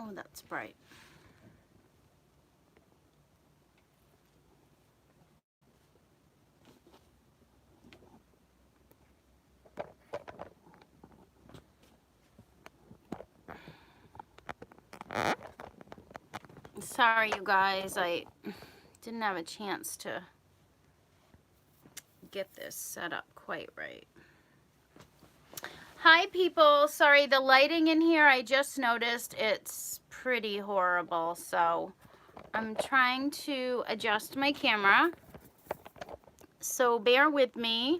Oh, that's bright. Sorry, you guys. I didn't have a chance to get this set up quite right. Hi, people. Sorry, the lighting in here, I just noticed it's pretty horrible. So I'm trying to adjust my camera. So bear with me.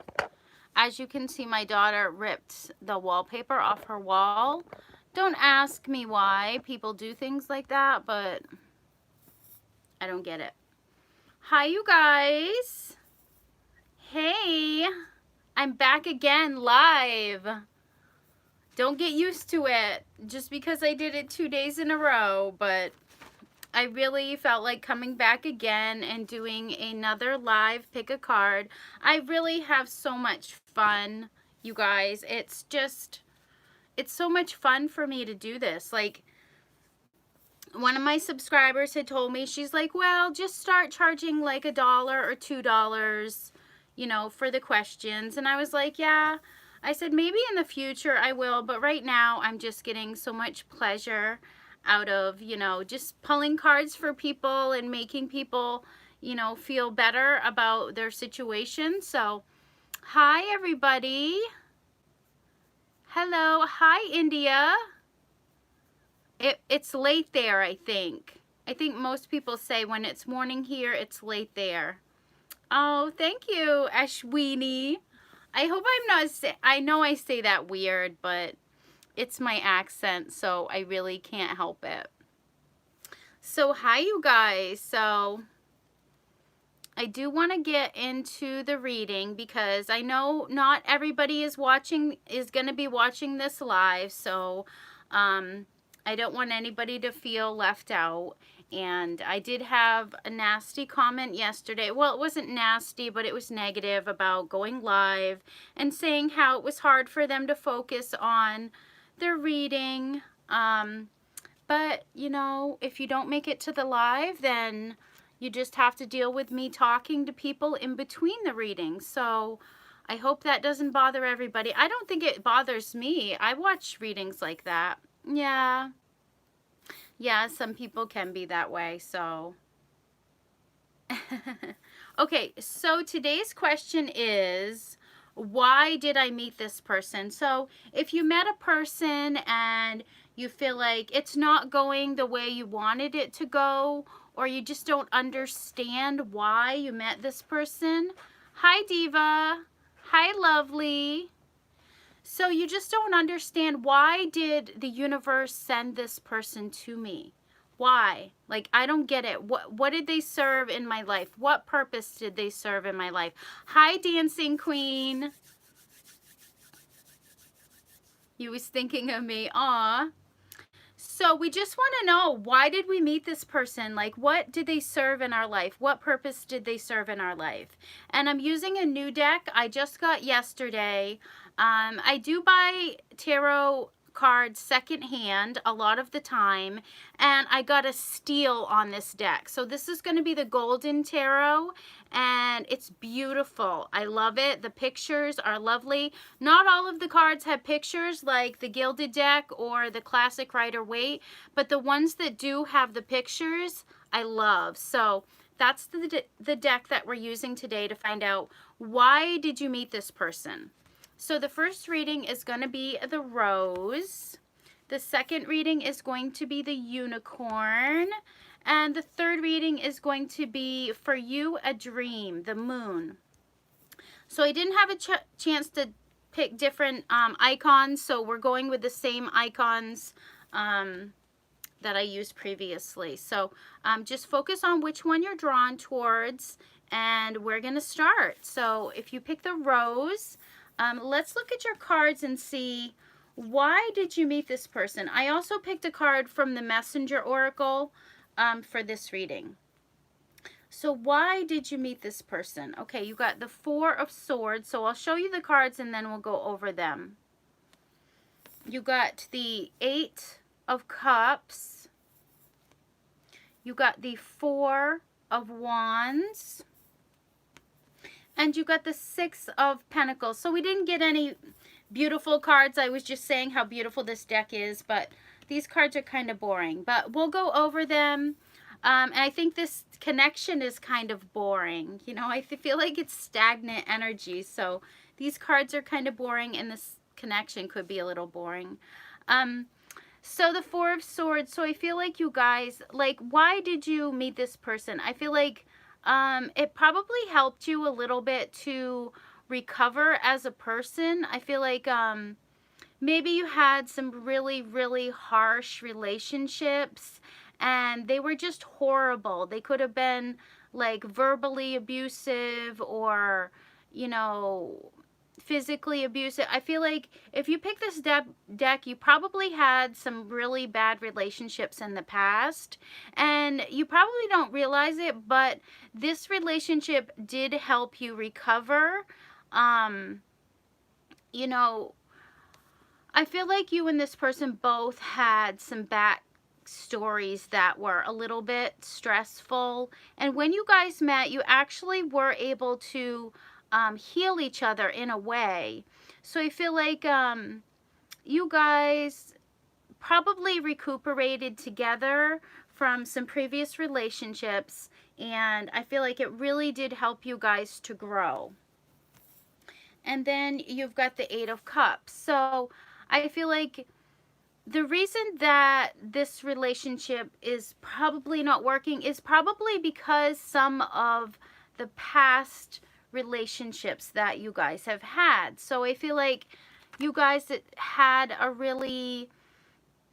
As you can see, my daughter ripped the wallpaper off her wall. Don't ask me why people do things like that, but I don't get it. Hi, you guys. Hey, I'm back again live. Don't get used to it just because I did it 2 days in a row, but I really felt like coming back again and doing another live pick a card. I really have so much fun, you guys. It's so much fun for me to do this. Like, one of my subscribers had told me, she's like, well, just start charging like $1 or $2, you know, for the questions. And I was like, yeah. I said, maybe in the future I will, but right now I'm just getting so much pleasure out of, you know, just pulling cards for people and making people, you know, feel better about their situation. So, hi everybody. Hello. Hi, India. It's late there, I think. I think most people say when it's morning here, it's late there. Oh, thank you, Ashwini. I hope I'm not I know I say that weird, but it's my accent, so I really can't help it. So, hi, you guys. So, I do want to get into the reading because I know not everybody is going to be watching this live, so I don't want anybody to feel left out. And I did have a nasty comment yesterday. Well, it wasn't nasty, but it was negative about going live and saying how it was hard for them to focus on their reading. But, you know, if you don't make it to the live, then you just have to deal with me talking to people in between the readings. So I hope that doesn't bother everybody. I don't think it bothers me. I watch readings like that. Yeah. Yeah, some people can be that way, so. Okay, so today's question is, why did I meet this person? So if you met a person and you feel like it's not going the way you wanted it to go, or you just don't understand why you met this person. Hi, Diva. Hi, Lovely. So you just don't understand, why did the universe send this person to me? Why? Like, I don't get it. What did they serve in my life? What purpose did they serve in my life? Hi, Dancing Queen. You was thinking of me. Aw. So we just want to know, why did we meet this person? Like, what did they serve in our life? What purpose did they serve in our life? And I'm using a new deck I just got yesterday. I do buy tarot cards secondhand a lot of the time, and I got a steal on this deck. So this is going to be the Golden Tarot, and it's beautiful. I love it. The pictures are lovely. Not all of the cards have pictures like the Gilded deck or the Classic Rider-Waite, but the ones that do have the pictures, I love. So that's the deck that we're using today to find out, why did you meet this person? So the first reading is going to be the Rose. The second reading is going to be the Unicorn. And the third reading is going to be For You a Dream, the Moon. So I didn't have a chance to pick different icons, so we're going with the same icons that I used previously. So just focus on which one you're drawn towards, and we're going to start. So if you pick the Rose, let's look at your cards and see, why did you meet this person? I also picked a card from the Messenger Oracle for this reading. So why did you meet this person? Okay, you got the Four of Swords. So I'll show you the cards and then we'll go over them. You got the Eight of Cups. You got the Four of Wands. And you got the Six of Pentacles. So we didn't get any beautiful cards. I was just saying how beautiful this deck is, but these cards are kind of boring. But we'll go over them. And I think this connection is kind of boring. You know, I feel like it's stagnant energy. So these cards are kind of boring, and this connection could be a little boring. So the Four of Swords. So I feel like you guys, like, why did you meet this person? I feel like it probably helped you a little bit to recover as a person. I feel like maybe you had some really, really harsh relationships and they were just horrible. They could have been like verbally abusive or, you know, physically abusive. I feel like if you pick this deck, you probably had some really bad relationships in the past and you probably don't realize it, but this relationship did help you recover. You know, I feel like you and this person both had some back stories that were a little bit stressful, and when you guys met, you actually were able to heal each other in a way. So I feel like you guys probably recuperated together from some previous relationships, and I feel like it really did help you guys to grow. And then you've got the Eight of Cups. So I feel like the reason that this relationship is probably not working is probably because some of the past relationships that you guys have had. So I feel like you guys had a really,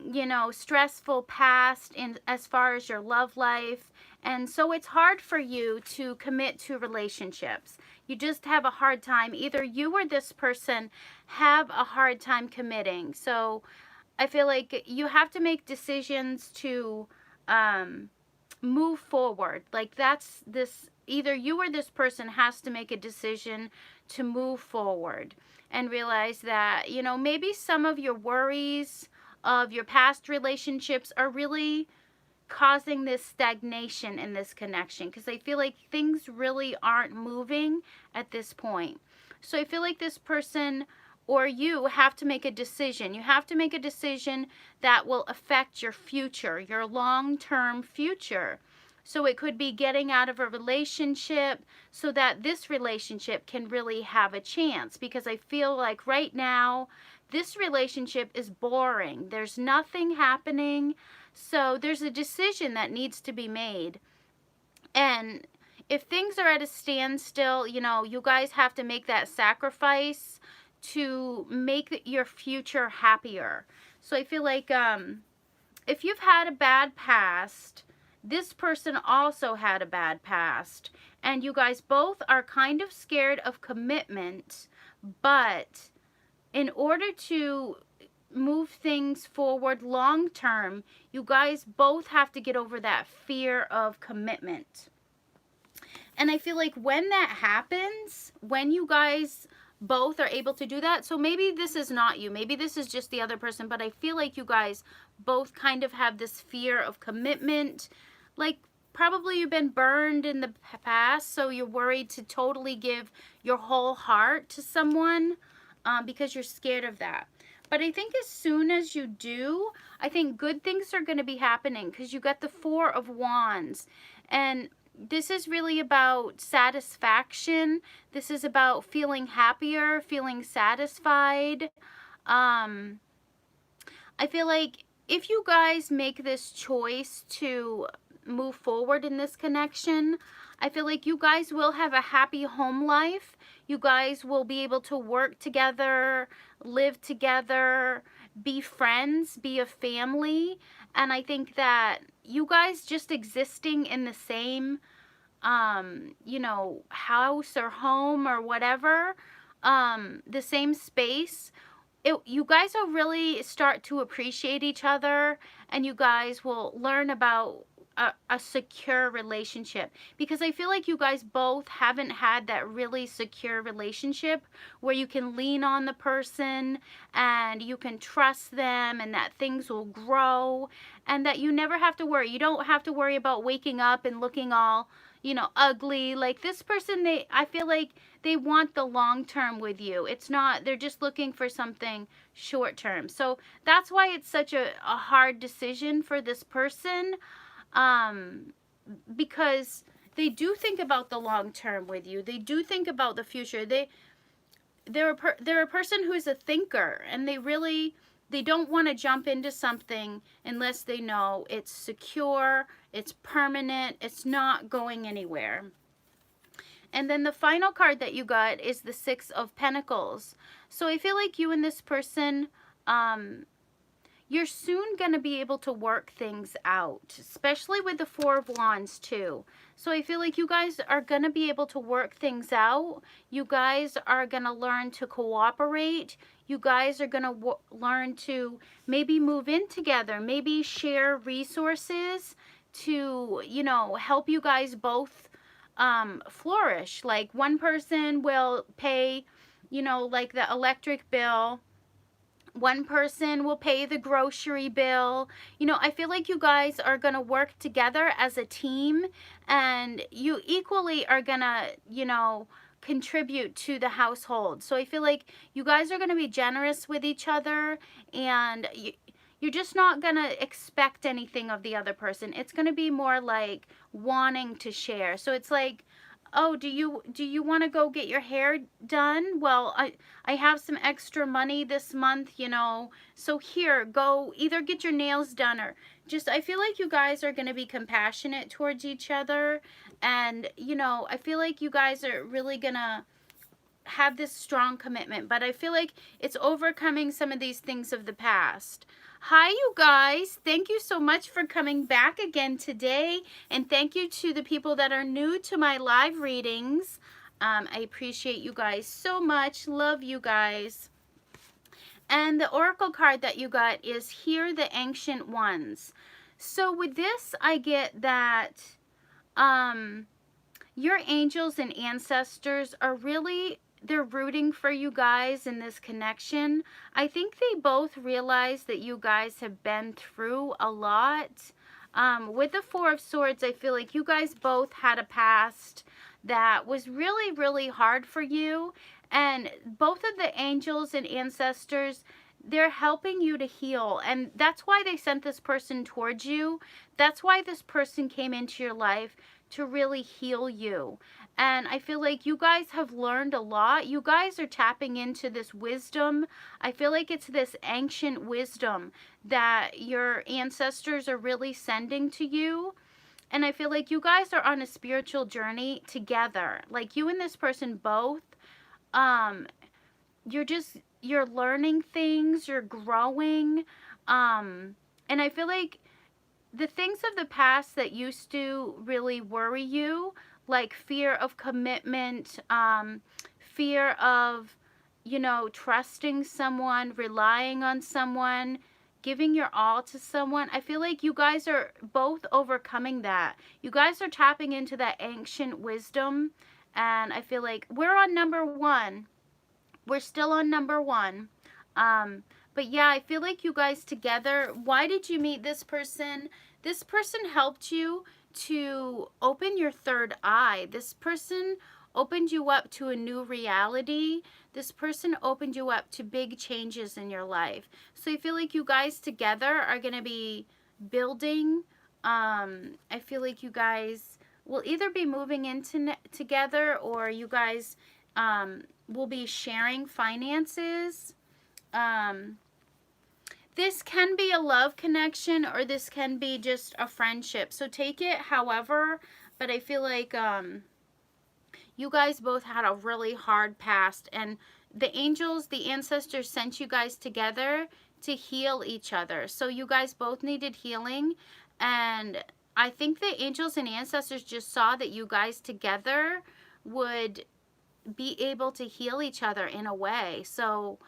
you know, stressful past in as far as your love life, and so it's hard for you to commit to relationships. You just have a hard time. Either you or this person have a hard time committing. So I feel like you have to make decisions to move forward. Like that's this, either you or this person has to make a decision to move forward and realize that, you know, maybe some of your worries of your past relationships are really causing this stagnation in this connection, because I feel like things really aren't moving at this point. So I feel like this person or you have to make a decision. You have to make a decision that will affect your future, your long-term future. So it could be getting out of a relationship so that this relationship can really have a chance, because I feel like right now this relationship is boring. There's nothing happening. So there's a decision that needs to be made. And if things are at a standstill, you know, you guys have to make that sacrifice to make your future happier. So I feel like if you've had a bad past, this person also had a bad past, and you guys both are kind of scared of commitment, but in order to move things forward long term, you guys both have to get over that fear of commitment. And I feel like when that happens, when you guys both are able to do that, so maybe this is not you, maybe this is just the other person, but I feel like you guys both kind of have this fear of commitment. Like probably you've been burned in the past, so you're worried to totally give your whole heart to someone because you're scared of that. But I think as soon as you do, I think good things are going to be happening, because you got the Four of Wands. And this is really about satisfaction. This is about feeling happier, feeling satisfied. I feel like if you guys make this choice to move forward in this connection, I feel like you guys will have a happy home life. You guys will be able to work together, live together, be friends, be a family. And I think that you guys just existing in the same, you know, house or home or whatever, the same space, you guys will really start to appreciate each other, and you guys will learn about a secure relationship, because I feel like you guys both haven't had that really secure relationship where you can lean on the person and you can trust them and that things will grow and that you never have to worry. You don't have to worry about waking up and looking all, ugly. Like this person, I feel like they want the long term with you. It's not, they're just looking for something short term. So that's why it's such a hard decision for this person, um, because they do think about the long term with you. They do think about the future. They're a person who is a thinker, and they don't want to jump into something unless they know it's secure, it's permanent, it's not going anywhere. And then the final card that you got is the Six of Pentacles. So I feel like you and this person, you're soon going to be able to work things out, especially with the Four of Wands too. So I feel like you guys are going to be able to work things out. You guys are going to learn to cooperate. You guys are going to learn to maybe move in together, maybe share resources to, help you guys both flourish. Like one person will pay, like the electric bill. One person will pay the grocery bill. I feel like you guys are going to work together as a team, and you equally are going to, contribute to the household. So I feel like you guys are going to be generous with each other, and you're just not going to expect anything of the other person. It's going to be more like wanting to share. So it's like, oh, do you want to go get your hair done? Well, I have some extra money this month, so here, go either get your nails done or just, I feel like you guys are going to be compassionate towards each other. And, I feel like you guys are really going to have this strong commitment, but I feel like it's overcoming some of these things of the past. Hi, you guys. Thank you so much for coming back again today, and thank you to the people that are new to my live readings. I appreciate you guys so much. Love you guys. And the oracle card that you got is Hear the Ancient Ones. So with this, I get that your angels and ancestors are really, they're rooting for you guys in this connection. I think they both realize that you guys have been through a lot. With the Four of Swords, I feel like you guys both had a past that was really, really hard for you. And both of the angels and ancestors, they're helping you to heal. And that's why they sent this person towards you. That's why this person came into your life, to really heal you. And I feel like you guys have learned a lot. You guys are tapping into this wisdom. I feel like it's this ancient wisdom that your ancestors are really sending to you. And I feel like you guys are on a spiritual journey together. Like you and this person both, you're learning things, you're growing. And I feel like the things of the past that used to really worry you, like fear of commitment, fear of, trusting someone, relying on someone, giving your all to someone, I feel like you guys are both overcoming that. You guys are tapping into that ancient wisdom, and I feel like we're on number one. We're still on number one. But yeah, I feel like you guys together, why did you meet this person? This person helped you to open your third eye. This person opened you up to a new reality. This person opened you up to big changes in your life. So I feel like you guys together are going to be building. I feel like you guys will either be moving into together, or you guys will be sharing finances. This can be a love connection, or this can be just a friendship. So take it however, but I feel like you guys both had a really hard past, and the angels, the ancestors sent you guys together to heal each other. So you guys both needed healing, and I think the angels and ancestors just saw that you guys together would be able to heal each other in a way. So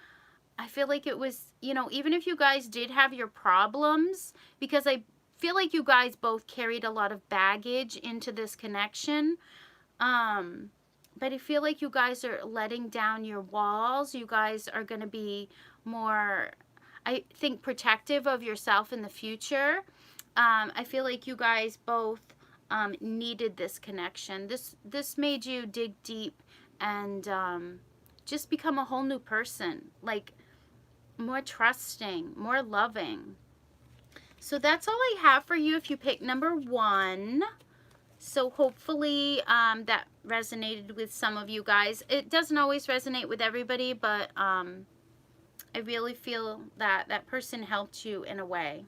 I feel like it was, even if you guys did have your problems, because feel like you guys both carried a lot of baggage into this connection. But I feel like you guys are letting down your walls. You guys are going to be more, I think, protective of yourself in the future. I feel like you guys both needed this connection. This made you dig deep and just become a whole new person, like more trusting, more loving. So that's all I have for you if you pick number 1. So hopefully that resonated with some of you guys. It doesn't always resonate with everybody, but I really feel that that person helped you in a way.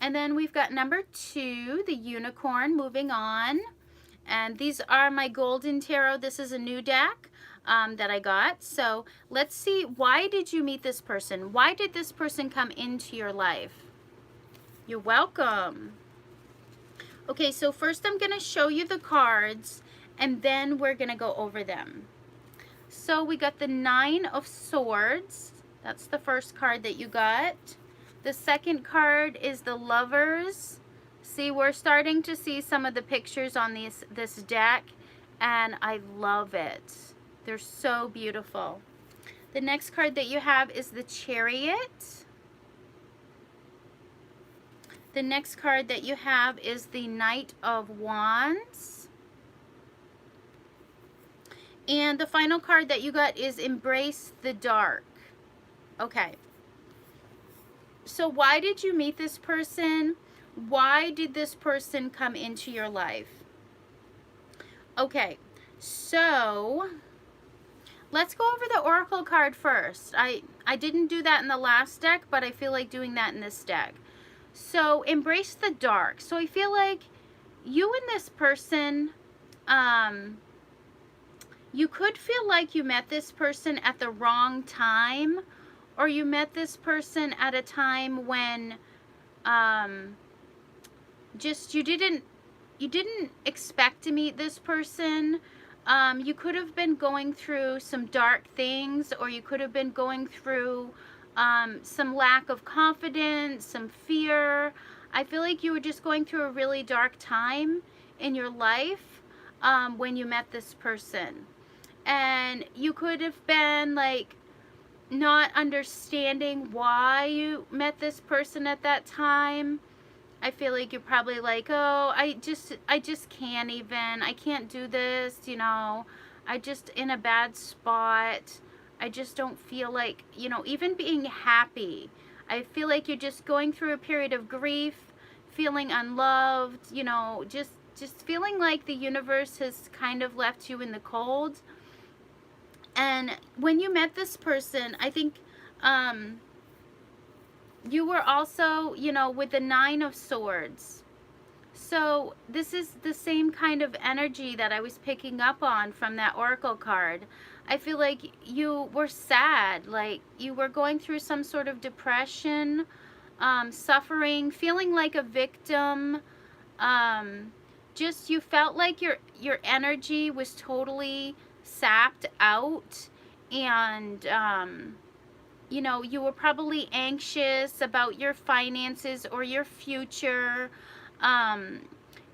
And then we've got number 2, the unicorn, moving on. And these are my golden tarot. This is a new deck that I got. So let's see, why did you meet this person? Why did this person come into your life? You're welcome. Okay, so first I'm going to show you the cards, and then we're going to go over them. So we got the 9 of Swords. That's the first card that you got. The second card is the Lovers. See, we're starting to see some of the pictures on this deck, and I love it. They're so beautiful. The next card that you have is the Chariot. The next card that you have is the Knight of Wands. And the final card that you got is Embrace the Dark. Okay. So why did you meet this person? Why did this person come into your life? Okay. So let's go over the Oracle card first. I didn't do that in the last deck, but I feel like doing that in this deck. So embrace the dark. So I feel like you and this person, you could feel like you met this person at the wrong time, or you met this person at a time when just you didn't expect to meet this person. You could have been going through some dark things, or you could have been going through some lack of confidence, some fear. I feel like you were just going through a really dark time in your life when you met this person. And you could have been like not understanding why you met this person at that time. I feel like you're probably like, oh, I just can't even, I can't do this, you know, I just in a bad spot. I just don't feel like, you know, even being happy. I feel like you're just going through a period of grief, feeling unloved, you know, just feeling like the universe has kind of left you in the cold. And when you met this person, I think you were also, you know, with the 9 of Swords. So this is the same kind of energy that I was picking up on from that Oracle card. I feel like you were sad, like you were going through some sort of depression, suffering, feeling like a victim. Just you felt like your energy was totally sapped out, and you know, you were probably anxious about your finances or your future.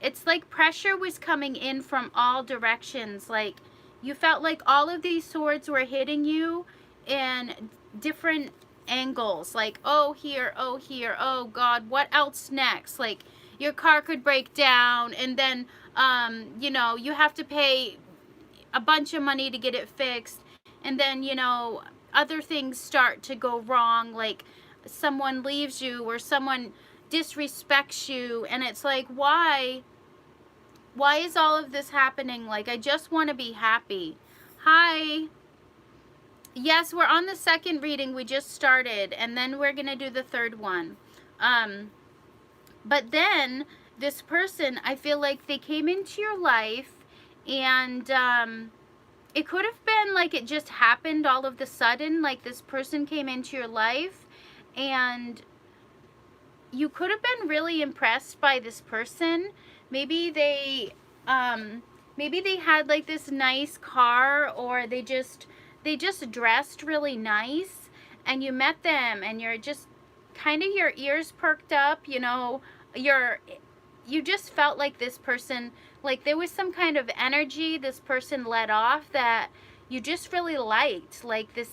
It's like pressure was coming in from all directions. Like you felt like all of these swords were hitting you in different angles. Like, oh here, oh God, what else next? Like your car could break down, and then you know, you have to pay a bunch of money to get it fixed, and then, you know, other things start to go wrong, like someone leaves you or someone disrespects you, and it's like, why is all of this happening? Like, I just want to be happy. Hi. Yes, we're on the second reading. We just started, and then we're gonna do the third one. But then this person, I feel like they came into your life, and it could have been like it just happened all of the sudden, like this person came into your life and you could have been really impressed by this person. Maybe they had like this nice car, or they just dressed really nice, and you met them and you're just kind of your ears perked up, you know, you just felt like this person, like there was some kind of energy this person let off that you just really liked, like this,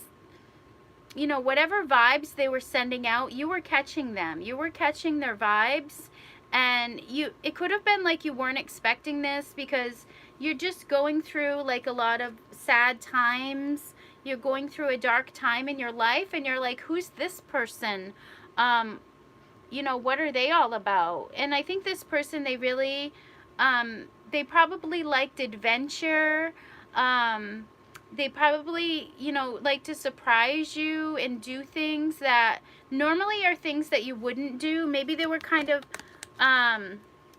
you know, whatever vibes they were sending out, you were catching them. You were catching their vibes. And it could have been like you weren't expecting this because you're just going through like a lot of sad times. You're going through a dark time in your life and you're like, who's this person? Um, you know, what are they all about? And I think this person, they really, they probably liked adventure. Um, they probably, you know, like to surprise you and do things that normally are things that you wouldn't do. Maybe they were kind of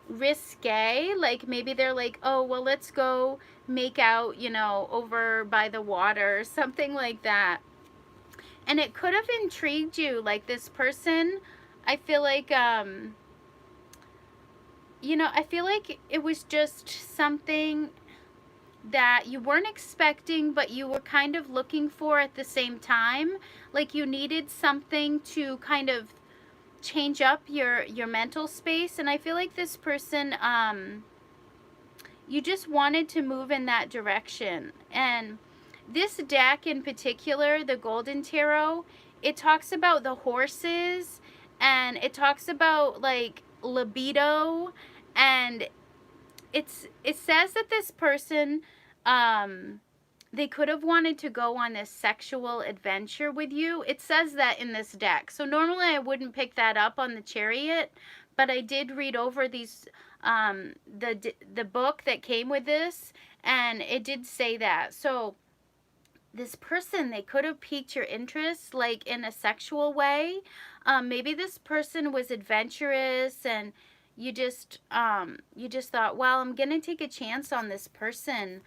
risque. Like maybe they're like, oh, well, let's go make out, you know, over by the water, something like that. And it could have intrigued you, like this person. I feel like, you know, I feel like it was just something that you weren't expecting, but you were kind of looking for at the same time. Like you needed something to kind of change up your mental space. And I feel like this person, you just wanted to move in that direction. And this deck in particular, the Golden Tarot, it talks about the horses and it talks about like libido, and it says that this person, they could have wanted to go on this sexual adventure with you. It says that in this deck. So normally I wouldn't pick that up on the Chariot, but I did read over these, the book that came with this, and it did say that. So this person, they could have piqued your interest like in a sexual way. Maybe this person was adventurous and you just thought, well, I'm gonna take a chance on this person.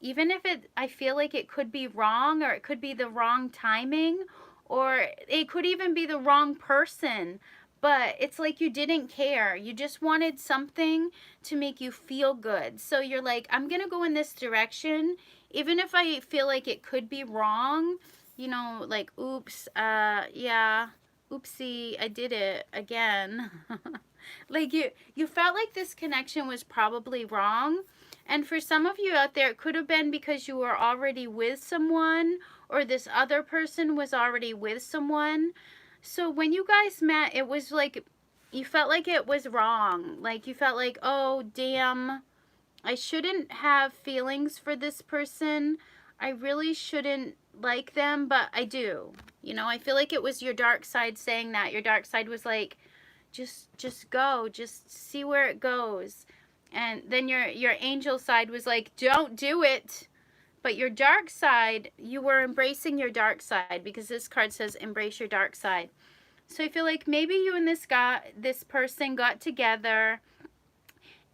Even if I feel like it could be wrong, or it could be the wrong timing, or it could even be the wrong person, but it's like you didn't care. You just wanted something to make you feel good. So you're like, I'm gonna go in this direction even if I feel like it could be wrong, you know, like, oops, yeah, oopsie, I did it again. Like you felt like this connection was probably wrong. And for some of you out there, it could have been because you were already with someone, or this other person was already with someone. So when you guys met, it was like you felt like it was wrong. Like you felt like, oh, damn, I shouldn't have feelings for this person. I really shouldn't like them, but I do. You know, I feel like it was your dark side saying that. Your dark side was like, just go, just see where it goes. And then your angel side was like, don't do it. But your dark side, you were embracing your dark side, because this card says embrace your dark side. So I feel like maybe you and this person got together,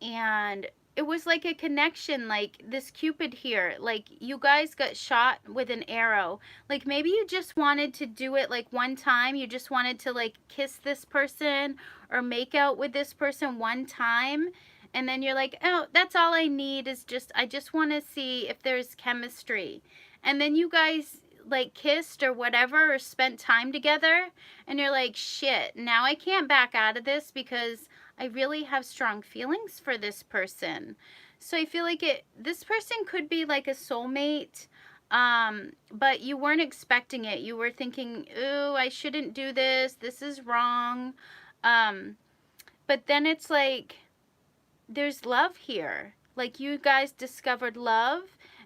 and it was like a connection, like this Cupid here, like you guys got shot with an arrow. Like maybe you just wanted to do it like one time. You just wanted to like kiss this person or make out with this person one time. And then you're like, oh, that's all I need is I just want to see if there's chemistry. And then you guys like kissed or whatever, or spent time together, and you're like, shit, now I can't back out of this because I really have strong feelings for this person. So I feel like this person could be like a soulmate, but you weren't expecting it. You were thinking, ooh, I shouldn't do this. This is wrong. But then it's like, there's love here. Like you guys discovered love,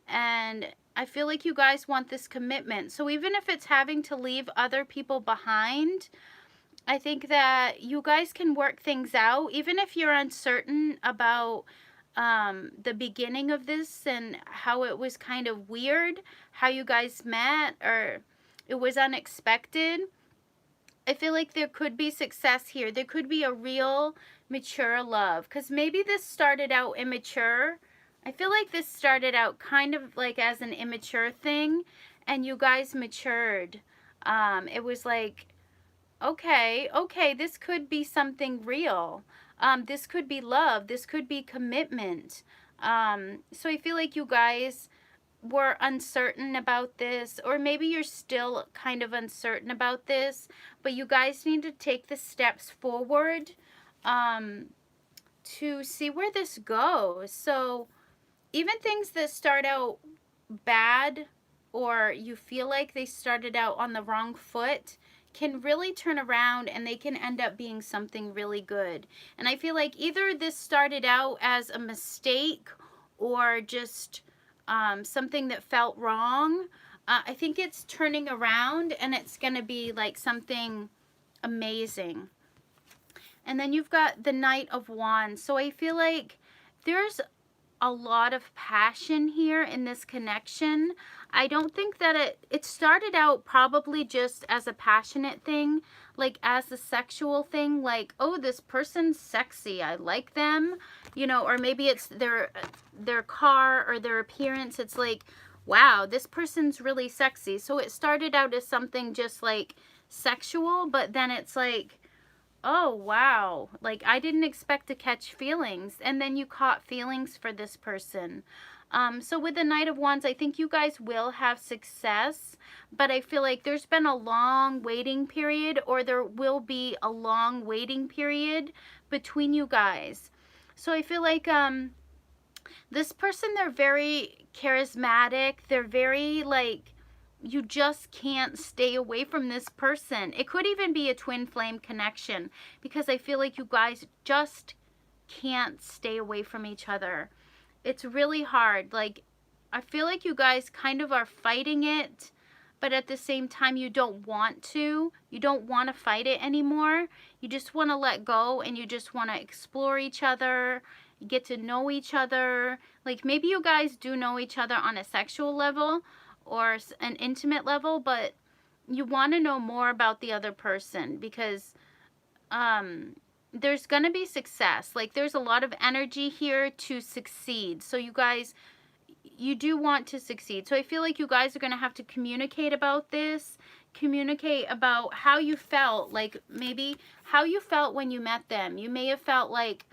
and I feel like you guys want this commitment. So even if it's having to leave other people behind, I think that you guys can work things out, even if you're uncertain about the beginning of this and how it was kind of weird, how you guys met, or it was unexpected. I feel like there could be success here. There could be a real mature love, because maybe this started out immature. I feel like this started out kind of like as an immature thing, and you guys matured. It was like, okay, this could be something real. This could be love. This could be commitment. So I feel like you guys were uncertain about this, or maybe you're still kind of uncertain about this, but you guys need to take the steps forward to see where this goes. So even things that start out bad, or you feel like they started out on the wrong foot, can really turn around and they can end up being something really good. And I feel like either this started out as a mistake or just something that felt wrong. I think it's turning around and it's going to be like something amazing. And then you've got the Knight of Wands. So I feel like there's a lot of passion here in this connection. I don't think that it started out probably just as a passionate thing, like as a sexual thing, like, oh, this person's sexy, I like them, you know, or maybe it's their car or their appearance. It's like, wow, this person's really sexy. So it started out as something just like sexual, but then it's like, oh, wow, like I didn't expect to catch feelings, and then you caught feelings for this person. So with the Knight of Wands, I think you guys will have success, but I feel like there's been a long waiting period, or there will be a long waiting period between you guys. So I feel like this person, they're very charismatic, they're very like, you just can't stay away from this person. It could even be a twin flame connection, because I feel like you guys just can't stay away from each other. It's really hard. Like, I feel like you guys kind of are fighting it, but at the same time you don't want to. You don't want to fight it anymore. You just want to let go, and you just want to explore each other, get to know each other. Like, maybe you guys do know each other on a sexual level or an intimate level, but you want to know more about the other person, because there's going to be success. Like, there's a lot of energy here to succeed. So you guys, you do want to succeed. So I feel like you guys are going to have to communicate about this, communicate about how you felt, like maybe how you felt when you met them. You may have felt like,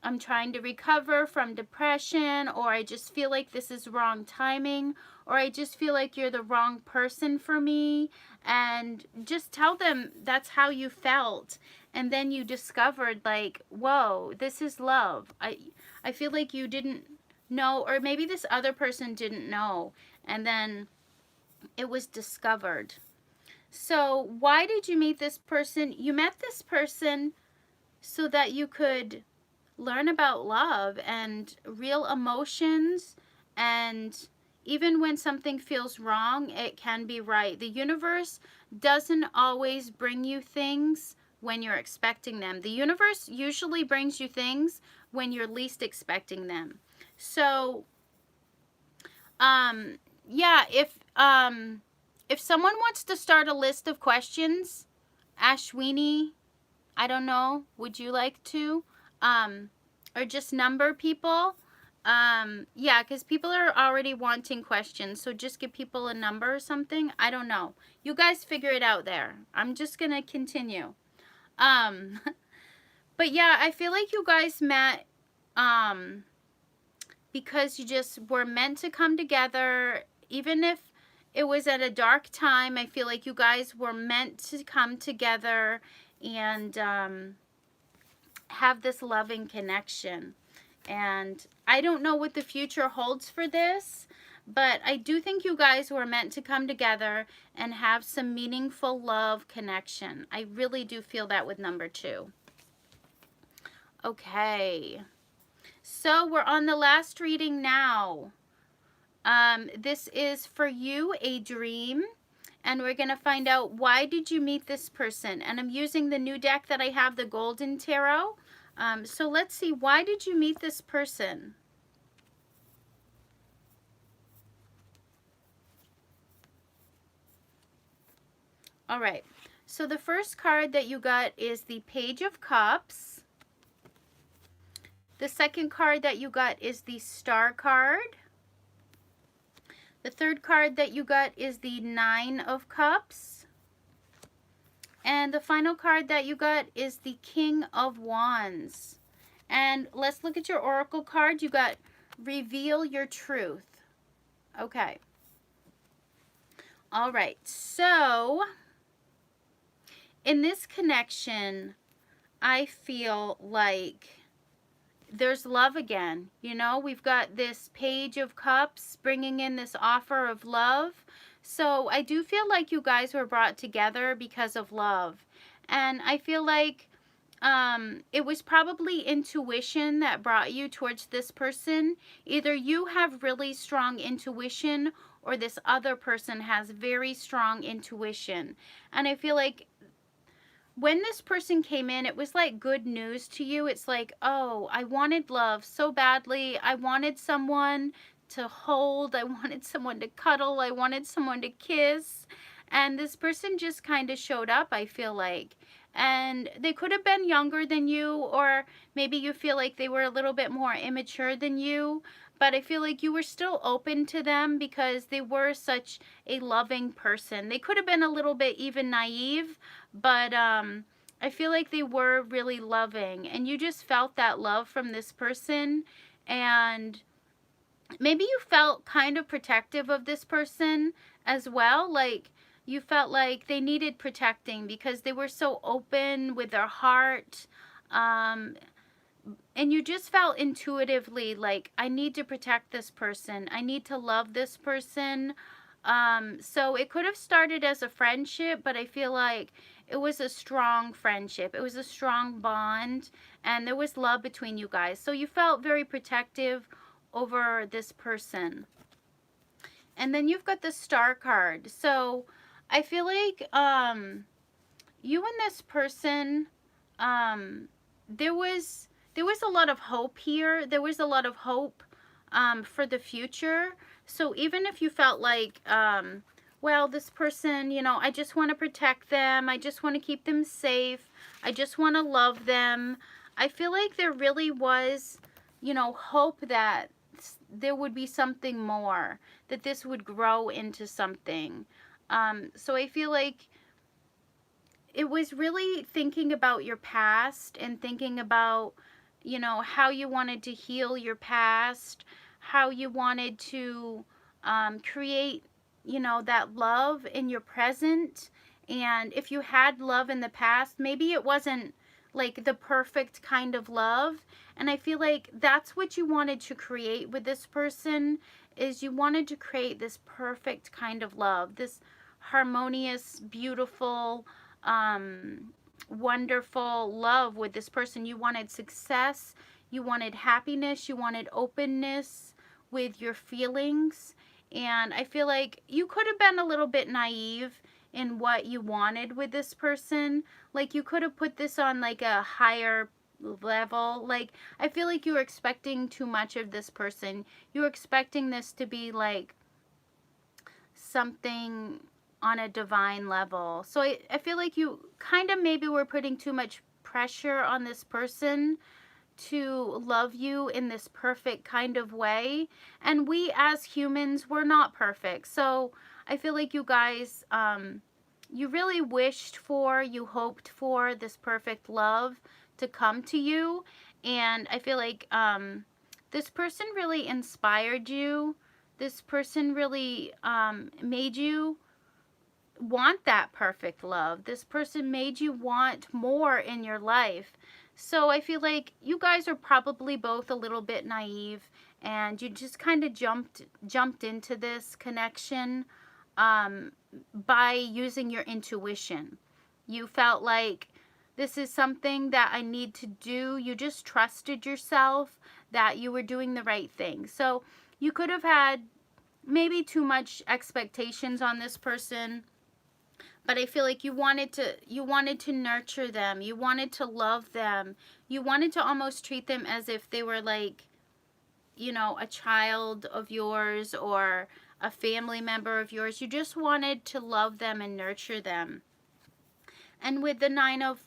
I'm trying to recover from depression, or I just feel like this is wrong timing, or I just feel like you're the wrong person for me. And just tell them that's how you felt. And then you discovered, like, whoa, this is love. I feel like you didn't know, or maybe this other person didn't know, and then it was discovered. So why did you meet this person? You met this person so that you could learn about love and real emotions, and even when something feels wrong, it can be right. The universe doesn't always bring you things when you're expecting them. The universe usually brings you things when you're least expecting them. So yeah, if someone wants to start a list of questions, Ashwini, I don't know, would you like to? Or just number people? Yeah, because people are already wanting questions, so just give people a number or something. I don't know. You guys figure it out there. I'm just gonna continue. But yeah, I feel like you guys met because you just were meant to come together. Even if it was at a dark time, I feel like you guys were meant to come together and have this loving connection. And I don't know what the future holds for this, but I do think you guys were meant to come together and have some meaningful love connection. I really do feel that with number 2. Okay, so we're on the last reading now. This is for you, a dream. And we're going to find out, why did you meet this person? And I'm using the new deck that I have, the Golden Tarot. So let's see, why did you meet this person? All right, so the first card that you got is the Page of Cups. The second card that you got is the Star card. The third card that you got is the Nine of Cups. And the final card that you got is the King of Wands. And let's look at your oracle card. You got Reveal Your Truth. Okay. All right. So in this connection, I feel like there's love again. You know, we've got this Page of Cups bringing in this offer of love. So I do feel like you guys were brought together because of love. And I feel like it was probably intuition that brought you towards this person. Either you have really strong intuition or this other person has very strong intuition. And I feel like when this person came in, it was like good news to you. It's like, oh, I wanted love so badly. I wanted someone to hold. I wanted someone to cuddle. I wanted someone to kiss. And this person just kind of showed up, I feel like. And they could have been younger than you, or maybe you feel like they were a little bit more immature than you. But I feel like you were still open to them because they were such a loving person. They could have been a little bit even naive, but I feel like they were really loving, and you just felt that love from this person, and maybe you felt kind of protective of this person as well. Like you felt like they needed protecting because they were so open with their heart. Um, and you just felt intuitively like, I need to protect this person. I need to love this person. So it could have started as a friendship, but I feel like it was a strong friendship. It was a strong bond, and there was love between you guys. So you felt very protective over this person. And then you've got the Star card. So I feel like you and this person, there was a lot of hope here. There was a lot of hope for the future. So even if you felt like, well, this person, you know, I just want to protect them. I just want to keep them safe. I just want to love them. I feel like there really was, you know, hope that there would be something more, that this would grow into something. So I feel like it was really thinking about your past and thinking about, you know, how you wanted to heal your past, how you wanted to create, you know, that love in your present. And if you had love in the past, maybe it wasn't like the perfect kind of love. And I feel like that's what you wanted to create with this person, is you wanted to create this perfect kind of love, this harmonious, beautiful, wonderful love with this person. You wanted success, you wanted happiness, you wanted openness with your feelings. And I feel like you could have been a little bit naive in what you wanted with this person. Like you could have put this on like a higher level. Like I feel like you were expecting too much of this person. You were expecting this to be like something on a divine level. So I feel like you kind of maybe were putting too much pressure on this person to love you in this perfect kind of way. And we as humans, we're not perfect. So I feel like you guys, you really wished for, you hoped for this perfect love to come to you. And I feel like this person really inspired you. This person really made you want that perfect love. This person made you want more in your life. So I feel like you guys are probably both a little bit naive, and you just kind of jumped into this connection by using your intuition. You felt like this is something that I need to do. You just trusted yourself that you were doing the right thing. So you could have had maybe too much expectations on this person, but I feel like you wanted to nurture them. You wanted to love them. You wanted to almost treat them as if they were like, you know, a child of yours or a family member of yours. You just wanted to love them and nurture them. And with the Nine of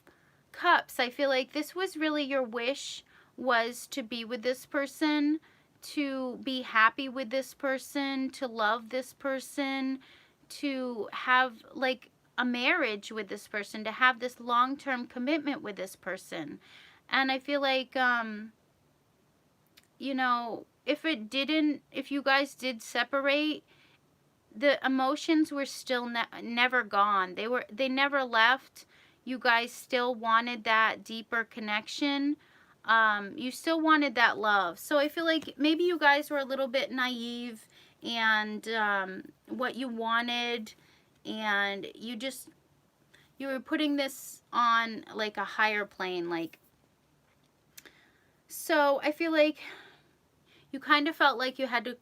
Cups, I feel like this was really your wish, was to be with this person, to be happy with this person, to love this person, to have like a marriage with this person, to have this long-term commitment with this person. And I feel like, you know, if you guys did separate, the emotions were still never gone. They never left. you guys still wanted that deeper connection. You still wanted that love. So I feel like maybe you guys were a little bit naive and what you wanted, and you were putting this on like a higher plane, like, so I feel like you kind of felt like you had to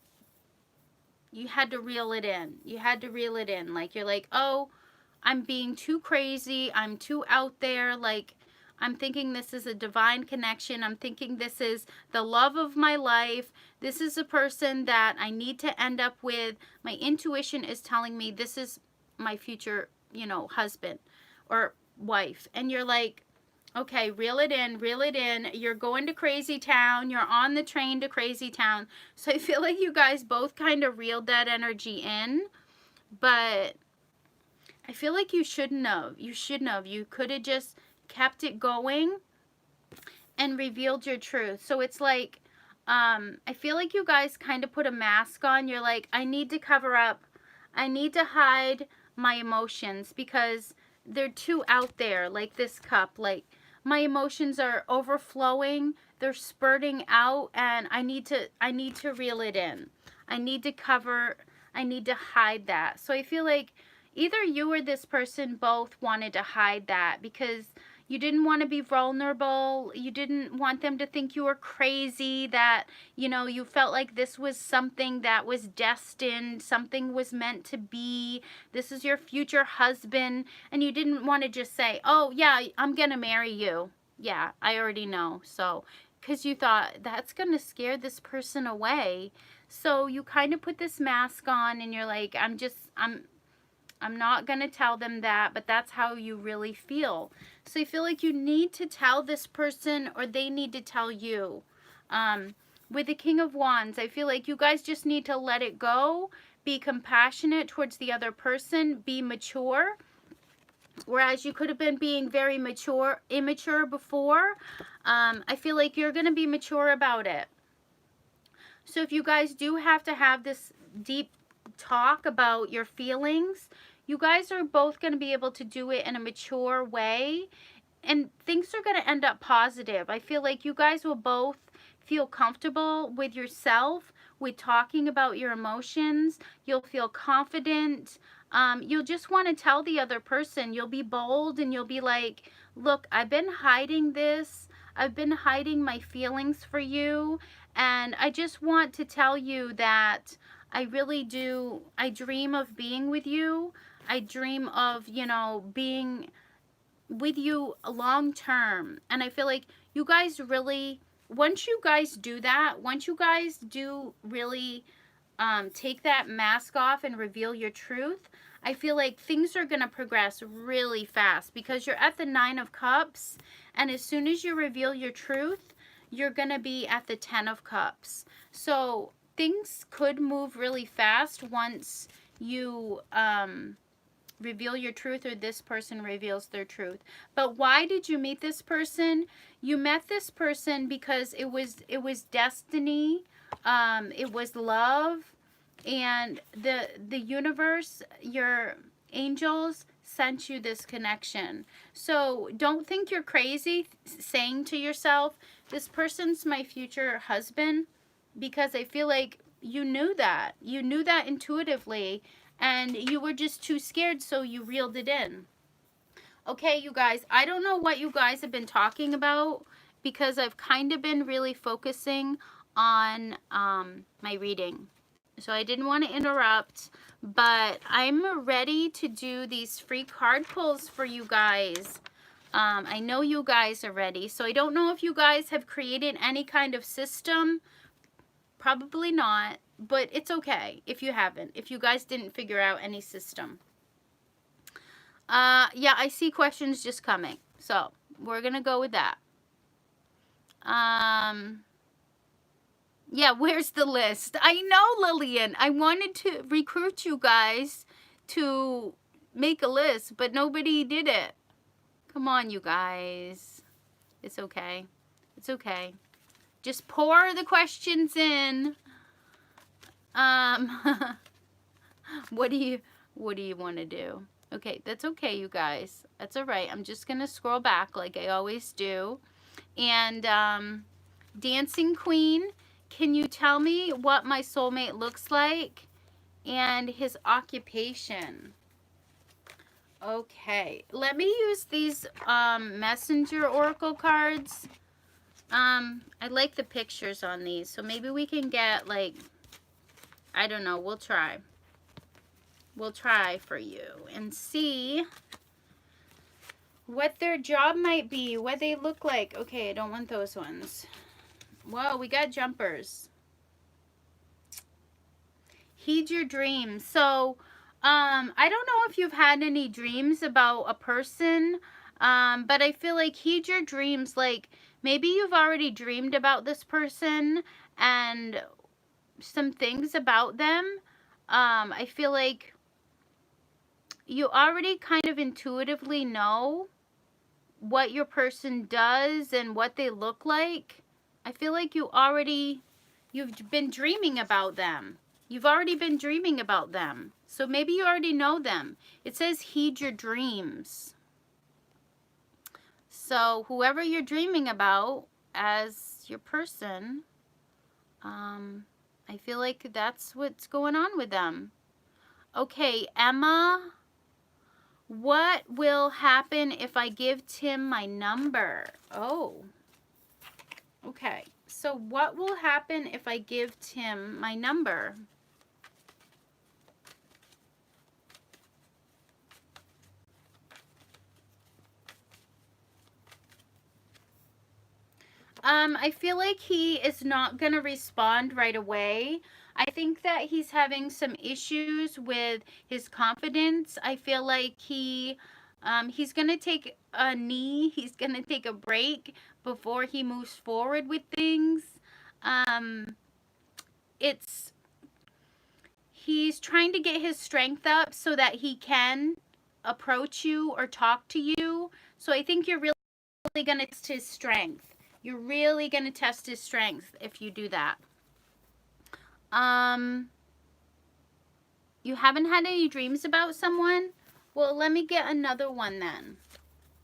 reel it in. You had to reel it in. Like, you're like, oh, I'm being too crazy. I'm too out there. Like, I'm thinking this is a divine connection. I'm thinking this is the love of my life. This is a person that I need to end up with. My intuition is telling me this is my future, husband or wife. And you're like, okay, reel it in, reel it in. You're going to crazy town. You're on the train to crazy town. So I feel like you guys both kind of reeled that energy in, but I feel like you shouldn't have. You shouldn't have. You could have just kept it going and revealed your truth. So it's like, I feel like you guys kind of put a mask on. You're like, I need to cover up. I need to hide my emotions because they're too out there, like this cup. Like, my emotions are overflowing. They're spurting out, and I need to reel it in. I need to hide that. So I feel like either you or this person both wanted to hide that because you didn't want to be vulnerable. You didn't want them to think you were crazy, that, you felt like this was something that was destined, something was meant to be. This is your future husband. And you didn't want to just say, oh, yeah, I'm going to marry you. Yeah, I already know. So, because you thought that's going to scare this person away. So you kind of put this mask on and you're like, I'm not going to tell them that, but that's how you really feel. So I feel like you need to tell this person or they need to tell you. With the King of Wands, I feel like you guys just need to let it go, be compassionate towards the other person, be mature. Whereas you could have been being very immature before. I feel like you're going to be mature about it. So if you guys do have to have this deep talk about your feelings, you guys are both going to be able to do it in a mature way, and things are going to end up positive. I feel like you guys will both feel comfortable with yourself, with talking about your emotions. You'll feel confident. You'll just want to tell the other person. You'll be bold and you'll be like, look, I've been hiding this. I've been hiding my feelings for you, and I just want to tell you that I really do. I dream of being with you. I dream of, being with you long term. And I feel like you guys really, once you guys do that, once you guys do really take that mask off and reveal your truth, I feel like things are going to progress really fast because you're at the 9 of Cups. And as soon as you reveal your truth, you're going to be at the 10 of Cups. So things could move really fast once you reveal your truth or this person reveals their truth. But why did you meet this person? You met this person because it was destiny. It was love, and the universe, your angels sent you this connection. So don't think you're crazy saying to yourself, this person's my future husband, because I feel like you knew that. You knew that intuitively, and you were just too scared, so you reeled it in. Okay, you guys, I don't know what you guys have been talking about because I've kind of been really focusing on my reading. So I didn't want to interrupt, but I'm ready to do these free card pulls for you guys. I know you guys are ready. So I don't know if you guys have created any kind of system. Probably not, but it's okay if you haven't, if you guys didn't figure out any system. Yeah, I see questions just coming, so we're gonna go with that. Yeah, where's the list? I know, Lillian, I wanted to recruit you guys to make a list, but nobody did it. Come on, you guys. It's okay. It's okay. Just pour the questions in. What do you want to do? Okay, that's okay, you guys. That's all right. I'm just going to scroll back like I always do. And Dancing Queen, can you tell me what my soulmate looks like and his occupation? Okay, let me use these messenger oracle cards. I like the pictures on these, so maybe we can get, like, I don't know, we'll try. We'll try for you and see what their job might be, what they look like. Okay, I don't want those ones. Whoa, we got jumpers. Heed your dreams. So, I don't know if you've had any dreams about a person, but I feel like heed your dreams. Like, maybe you've already dreamed about this person and some things about them. I feel like you already kind of intuitively know what your person does and what they look like. I feel like you've been dreaming about them. You've already been dreaming about them. So maybe you already know them. It says heed your dreams. So whoever you're dreaming about as your person, I feel like that's what's going on with them. Okay, Emma, what will happen if I give Tim my number? Oh, okay. So what will happen if I give Tim my number? I feel like he is not going to respond right away. I think that he's having some issues with his confidence. I feel like he's going to take a knee. He's going to take a break before he moves forward with things. He's trying to get his strength up so that he can approach you or talk to you. So I think you're really going to test his strength. You're really going to test his strength if you do that. You haven't had any dreams about someone? Well, let me get another one then.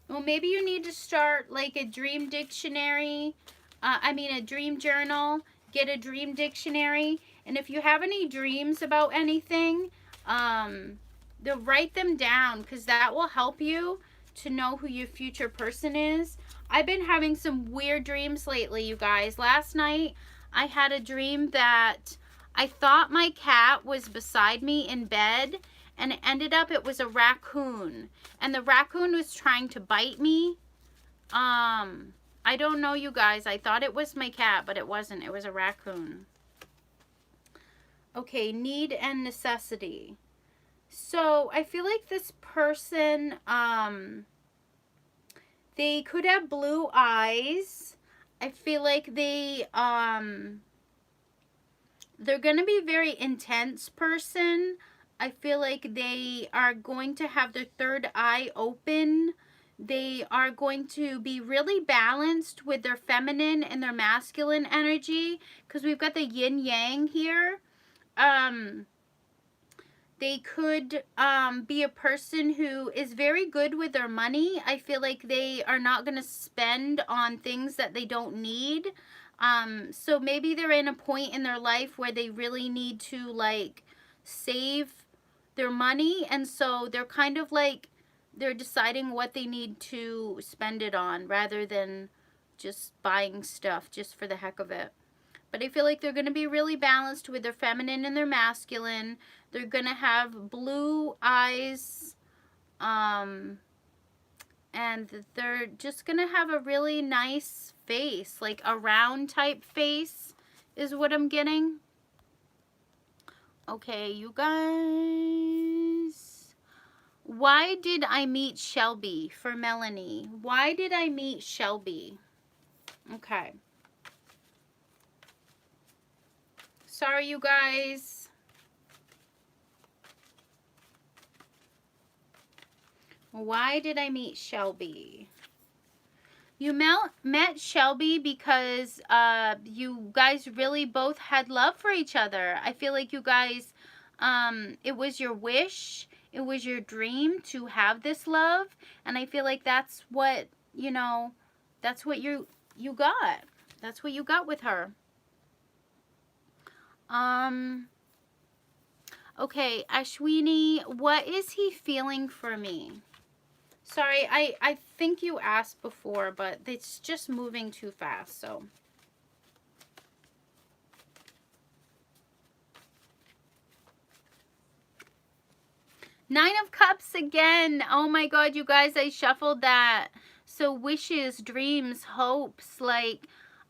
Well, maybe you need to start like a dream dictionary. A dream journal. Get a dream dictionary. And if you have any dreams about anything, write them down, because that will help you to know who your future person is. I've been having some weird dreams lately, you guys. Last night, I had a dream that I thought my cat was beside me in bed, and it was a raccoon. And the raccoon was trying to bite me. I don't know, you guys. I thought it was my cat, but it wasn't. It was a raccoon. Okay, need and necessity. So I feel like this person, they could have blue eyes. I feel like they're going to be a very intense person. I feel like they are going to have their third eye open. They are going to be really balanced with their feminine and their masculine energy, because we've got the yin yang here. They could be a person who is very good with their money. I feel like they are not going to spend on things that they don't need. So maybe they're in a point in their life where they really need to, like, save their money. And so they're kind of like, they're deciding what they need to spend it on rather than just buying stuff just for the heck of it. But I feel like they're going to be really balanced with their feminine and their masculine. They're going to have blue eyes. And they're just going to have a really nice face. Like a round type face is what I'm getting. Okay, you guys. Why did I meet Shelby? For Melanie. Why did I meet Shelby? Okay. Sorry, you guys. Why did I meet Shelby? You met Shelby because you guys really both had love for each other. I feel like you guys, it was your wish. It was your dream to have this love, and I feel like that's what, you know, that's what you got. That's what you got with her. Okay, Ashwini, what is he feeling for me? Sorry, I think you asked before, but it's just moving too fast, so. Nine of Cups again. Oh my God, you guys, I shuffled that. So wishes, dreams, hopes, like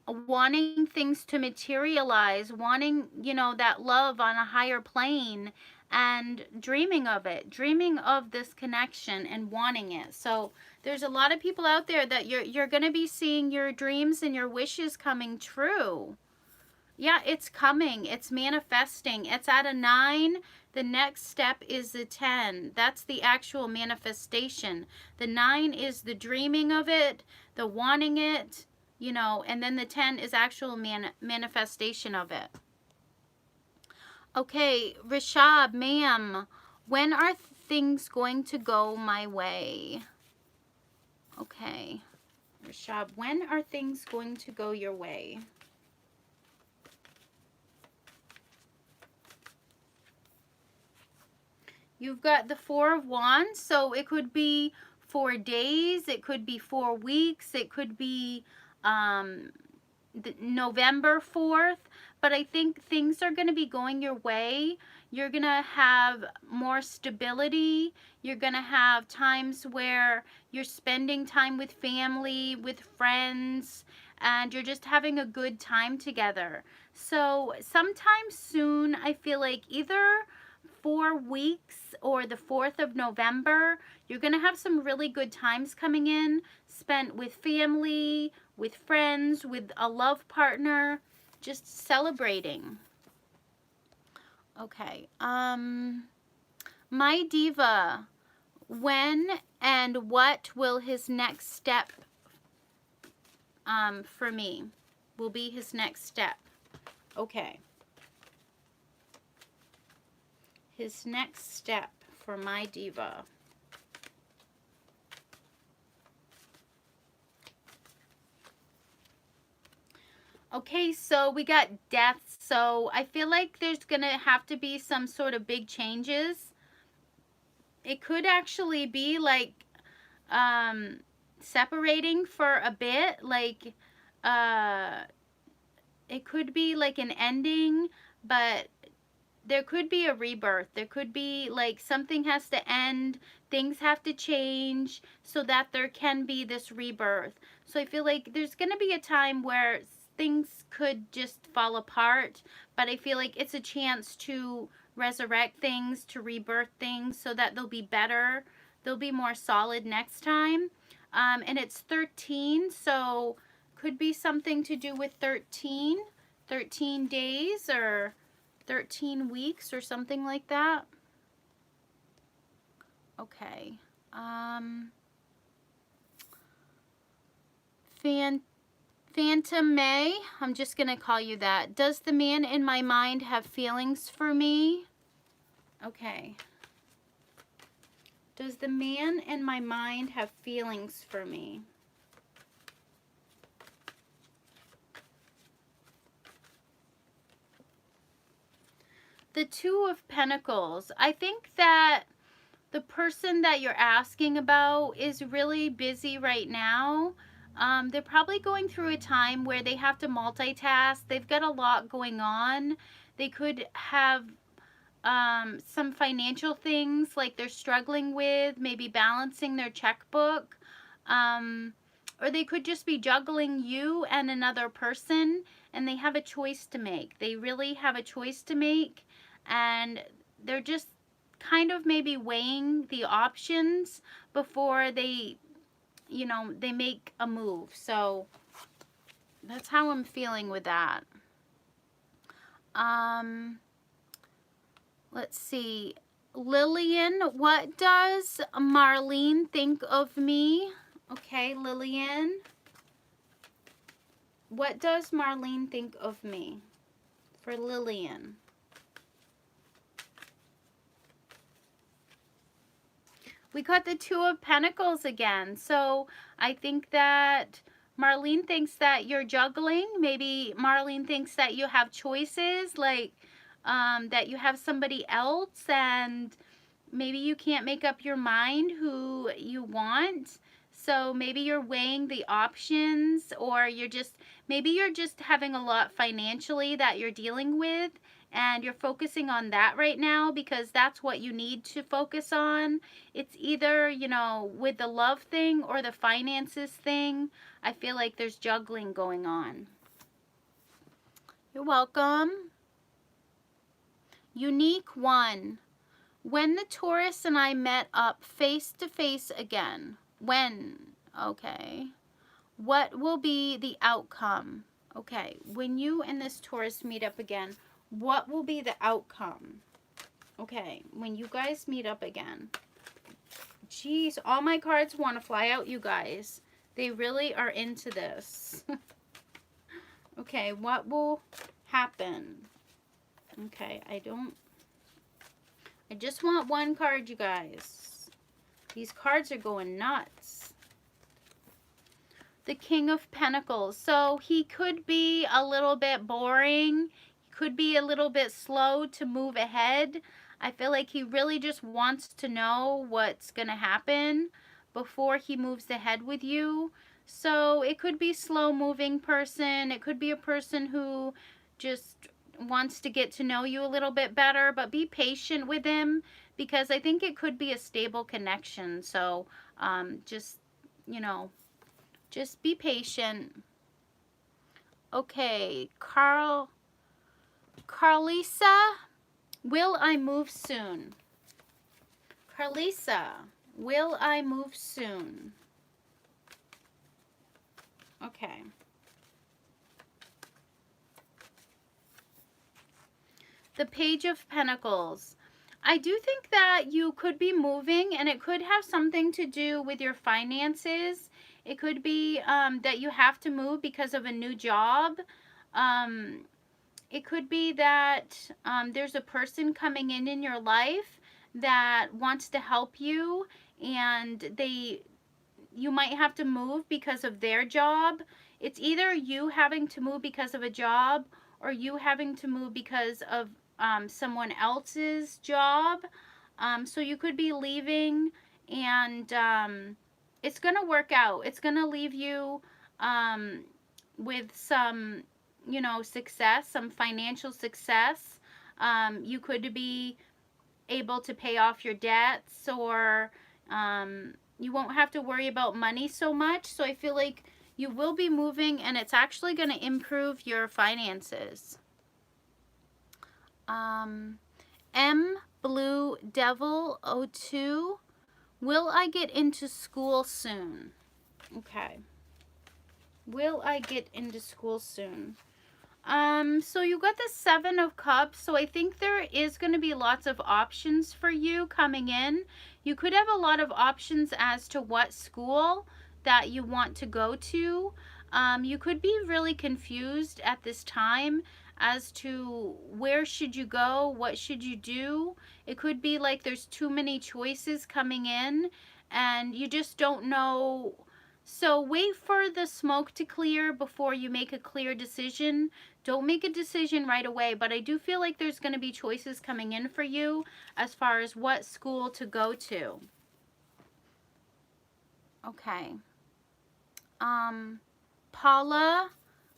wanting things to materialize, wanting, you know, that love on a higher plane, and dreaming of it, dreaming of this connection and wanting it. So there's a lot of people out there that you're going to be seeing your dreams and your wishes coming true. Yeah, it's coming. It's manifesting. It's at a 9. The next step is a 10. That's the actual manifestation. The 9 is the dreaming of it, the wanting it, you know, and then the 10 is actual manifestation of it. Okay, Rishab, ma'am, when are things going to go my way? Okay, Rishab, when are things going to go your way? You've got the 4 of Wands, so it could be 4 days, it could be 4 weeks, it could be November 4th, but I think things are going to be going your way. You're going to have more stability. You're going to have times where you're spending time with family, with friends, and you're just having a good time together. So sometime soon, I feel like either 4 weeks or the 4th of November, you're going to have some really good times coming in, spent with family, with friends, with a love partner, just celebrating. Okay. My diva, when and what will his next step for me? Will be his next step. Okay. His next step for my diva. Okay, so we got death. So I feel like there's going to have to be some sort of big changes. It could actually be like separating for a bit. Like it could be like an ending, but there could be a rebirth. There could be like something has to end, things have to change so that there can be this rebirth. So I feel like there's going to be a time where things could just fall apart, but I feel like it's a chance to resurrect things, to rebirth things so that they'll be better. They'll be more solid next time. And it's 13, so could be something to do with 13 days or 13 weeks or something like that. Okay. Phantom May, I'm just going to call you that. Does the man in my mind have feelings for me? Okay. Does the man in my mind have feelings for me? The 2 of Pentacles. I think that the person that you're asking about is really busy right now. They're probably going through a time where they have to multitask. They've got a lot going on. They could have some financial things like they're struggling with, maybe balancing their checkbook. Or they could just be juggling you and another person, and they have a choice to make. They really have a choice to make, and they're just kind of maybe weighing the options before they, you know, they make a move. So that's how I'm feeling with that. Let's see. Lillian, what does Marlene think of me? Okay, Lillian. What does Marlene think of me? For Lillian. We got the Two of Pentacles again. So I think that Marlene thinks that you're juggling. Maybe Marlene thinks that you have choices, like that you have somebody else, and maybe you can't make up your mind who you want. So maybe you're weighing the options, or maybe you're just having a lot financially that you're dealing with, and you're focusing on that right now because that's what you need to focus on. It's either, with the love thing or the finances thing. I feel like there's juggling going on. You're welcome. Unique one. When the Taurus and I met up face to face again. When? Okay. What will be the outcome? Okay. When you and this Taurus meet up again, what will be the outcome? Okay. When you guys meet up again. Jeez, all my cards want to fly out, you guys. They really are into this. Okay, what will happen? Okay, I just want one card, you guys. These cards are going nuts. The King of Pentacles. So he could be a little bit boring. He could be a little bit slow to move ahead. I feel like he really just wants to know what's going to happen before he moves ahead with you. So it could be a slow moving person. It could be a person who just wants to get to know you a little bit better, but be patient with him because I think it could be a stable connection. So just be patient. Okay, Carlisa, will I move soon? Carlisa, will I move soon? Okay. The Page of Pentacles. I do think that you could be moving, and it could have something to do with your finances. It could be that you have to move because of a new job. It could be that there's a person coming in your life that wants to help you, and you might have to move because of their job. It's either you having to move because of a job or you having to move because of someone else's job. So you could be leaving, and it's going to work out. It's going to leave you with some, success, some financial success. You could be able to pay off your debts, or you won't have to worry about money so much. So I feel like you will be moving, and it's actually going to improve your finances. M Blue Devil 02. Will I get into school soon? Okay. Will I get into school soon? So you got the Seven of Cups, so I think there is going to be lots of options for you coming in. You could have a lot of options as to what school that you want to go to. You could be really confused at this time as to where should you go, what should you do. It could be like there's too many choices coming in and you just don't know. So wait for the smoke to clear before you make a clear decision. Don't make a decision right away, but I do feel like there's going to be choices coming in for you as far as what school to go to. Okay. Paula,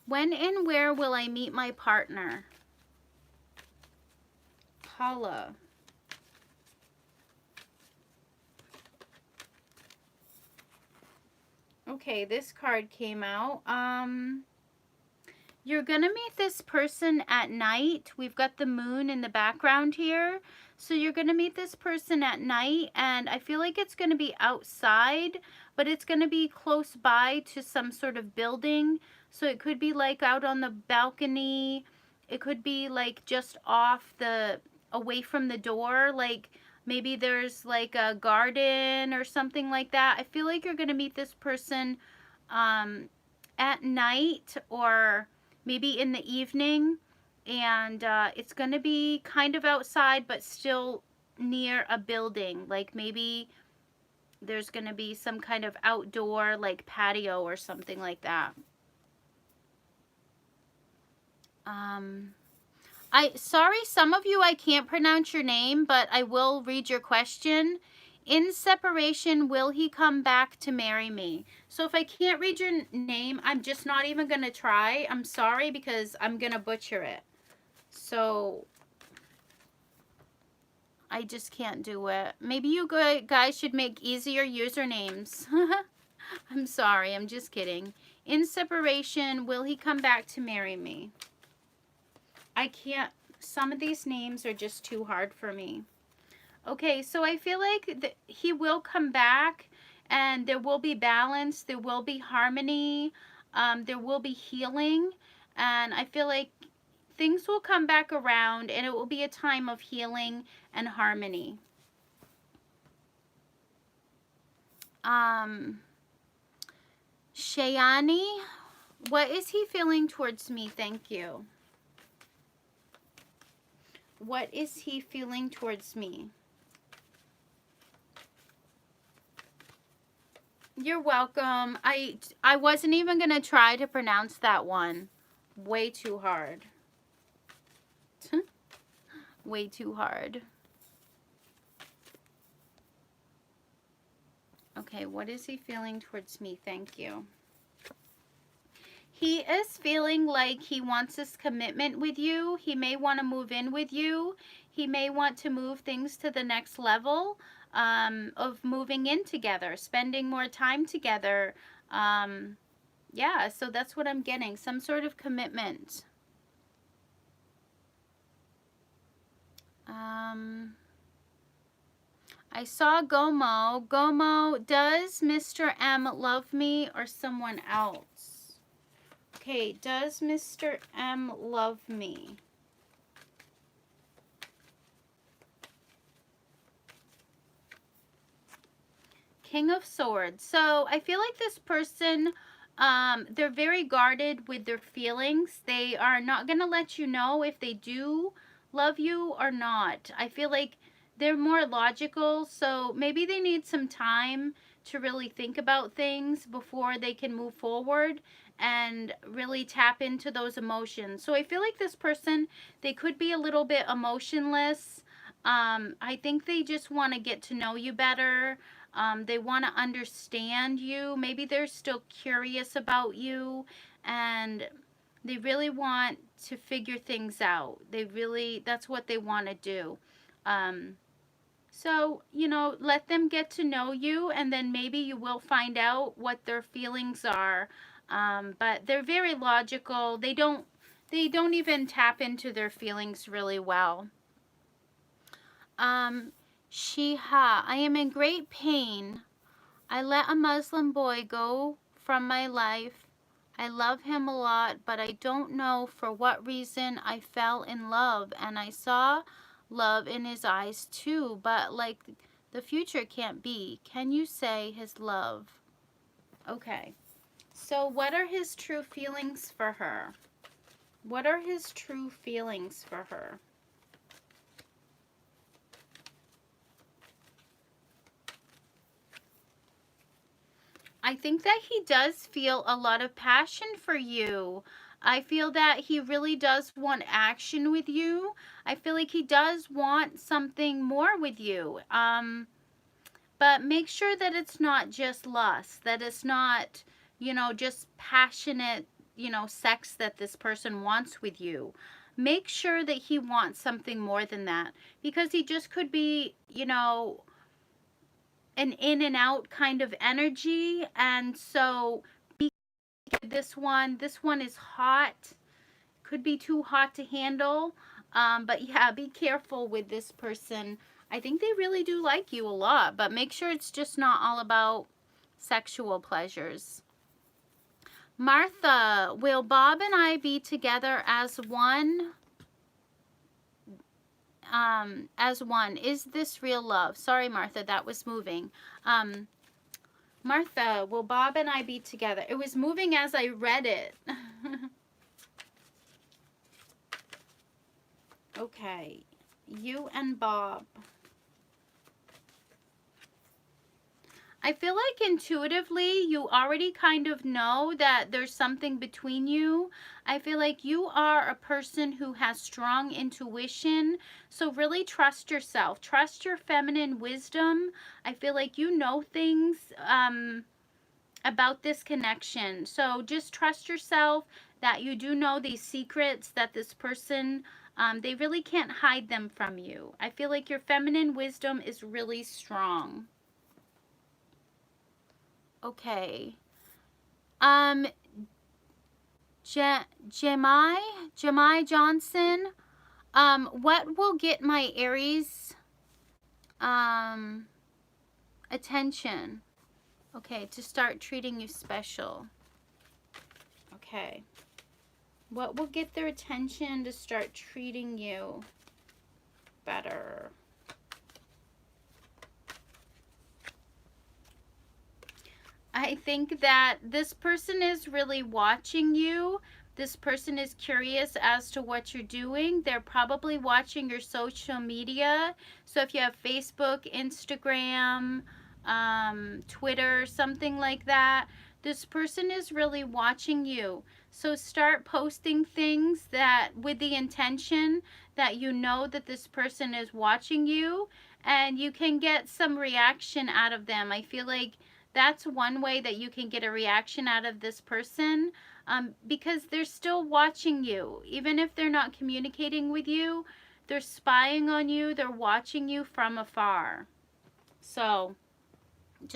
when and where will I meet my partner? Paula. Okay, this card came out. You're going to meet this person at night. We've got the moon in the background here. So you're going to meet this person at night, and I feel like it's going to be outside, but it's going to be close by to some sort of building. So it could be like out on the balcony. It could be like just away from the door. Like maybe there's like a garden or something like that. I feel like you're going to meet this person at night or maybe in the evening, and it's going to be kind of outside but still near a building, like maybe there's going to be some kind of outdoor like patio or something like that. Sorry, some of you I can't pronounce your name, but I will read your question. In separation, will he come back to marry me? So if I can't read your name, I'm just not even going to try. I'm sorry because I'm going to butcher it. So I just can't do it. Maybe you guys should make easier usernames. I'm sorry, I'm just kidding. In separation, will he come back to marry me? I can't, some of these names are just too hard for me. Okay, so I feel like he will come back and there will be balance, there will be harmony, there will be healing, and I feel like things will come back around and it will be a time of healing and harmony. Shayani, what is he feeling towards me? Thank you. What is he feeling towards me? You're welcome. I wasn't even going to try to pronounce that one. Way too hard. Way too hard. Okay, what is he feeling towards me? Thank you. He is feeling like he wants this commitment with you. He may want to move in with you. He may want to move things to the next level of moving in together, spending more time together. Yeah, so that's what I'm getting. Some sort of commitment. I saw Gomo. Gomo, does Mr. M love me or someone else? Okay, does Mr. M love me? King of Swords. So I feel like this person, they're very guarded with their feelings. They are not going to let you know if they do love you or not. I feel like they're more logical, so maybe they need some time to really think about things before they can move forward and really tap into those emotions. So I feel like this person, they could be a little bit emotionless. I think they just want to get to know you better. They want to understand you. Maybe they're still curious about you, and they really want to figure things out. That's what they want to do. So, you know, let them get to know you, and then maybe you will find out what their feelings are. But they're very logical. They don't even tap into their feelings really well. Shiha, I am in great pain. I let a Muslim boy go from my life. I love him a lot, but I don't know for what reason I fell in love, and I saw love in his eyes too, but like the future can't be. Can you say his love? Okay, so what are his true feelings for her? What are his true feelings for her? I think that he does feel a lot of passion for you. I feel that he really does want action with you. I feel like he does want something more with you. But make sure that it's not just lust, that it's not, you know, just passionate, you know, sex that this person wants with you. Make sure that he wants something more than that, because he just could be, you know, an in and out kind of energy. And so this one is hot, could be too hot to handle. But yeah, be careful with this person. I think they really do like you a lot, but make sure it's just not all about sexual pleasures. Martha, will Bob and I be together as one? As one. Is this real love? Sorry, Martha, that was moving. Martha, will Bob and I be together? It was moving as I read it. Okay, you and Bob. I feel like intuitively you already kind of know that there's something between you. I feel like you are a person who has strong intuition. So really trust yourself. Trust your feminine wisdom. I feel like you know things about this connection. So just trust yourself that you do know these secrets, that this person, they really can't hide them from you. I feel like your feminine wisdom is really strong. Okay. Um, Jemai Johnson. What will get my Aries attention? Okay, to start treating you special. Okay. What will get their attention to start treating you better? I think that this person is really watching you. This person is curious as to what you're doing. They're probably watching your social media. So if you have Facebook, Instagram, Twitter, something like that, this person is really watching you. So start posting things that with the intention that you know that this person is watching you and you can get some reaction out of them. I feel like that's one way that you can get a reaction out of this person, because they're still watching you. Even if they're not communicating with you, they're spying on you, they're watching you from afar. So